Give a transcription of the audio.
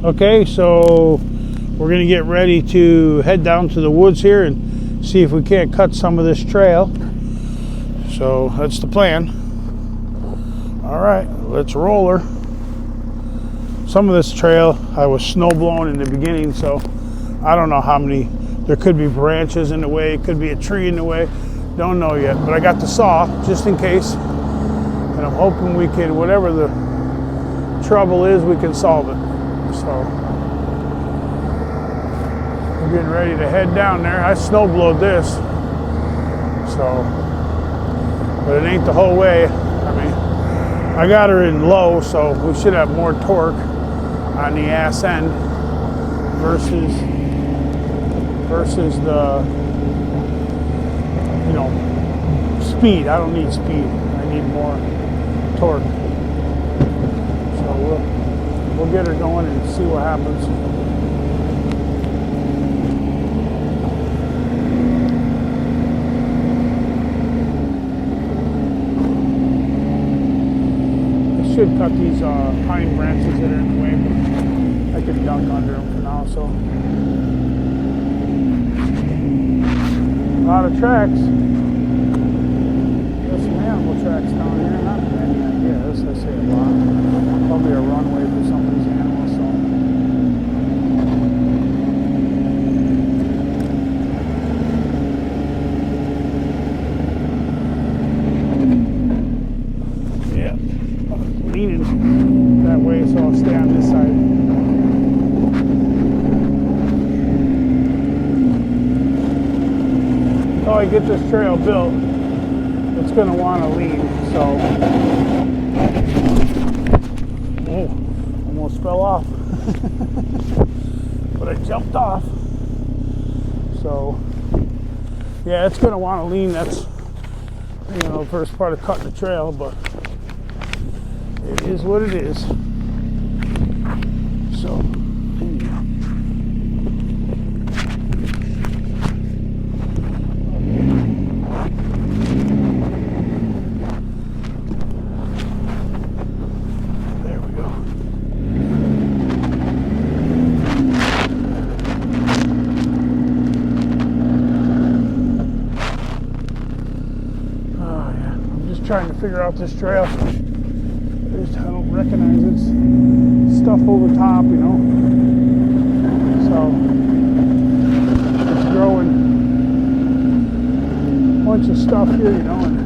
Okay, so we're gonna get ready to head down to the woods here and see if we can't cut some of this trail. So that's the plan. All right, let's roll her. Some of this trail I was snow blowing in the beginning, so I don't know how many. There could be branches in the way, it could be a tree in the way. Don't know yet, but I got the saw just in case. And I'm hoping we can, whatever the trouble is, we can solve it. So we're getting ready to head down there. I snow blowed this, so, but it ain't the whole way. I mean, I got her in low, so we should have more torque on the ass end versus the, you know, speed. I don't need speed. I need more torque. So we'll get her going and see what happens. I should cut these pine branches that are in the way, but I can dunk under them for now. So a lot of tracks. There's some animal tracks down here. Not many, I guess. I say a lot. Probably a runway for some of these animals. So yeah, leaning that way, so I'll stay on this side. Until I get this trail built, it's going to want to lean. So, oh, almost fell off, but I jumped off. So, yeah, it's going to want to lean. That's, you know, the first part of cutting the trail, but it is what it is. So, trying to figure out this trail. I don't recognize it. Stuff over top, you know. So it's growing a bunch of stuff here, you know. And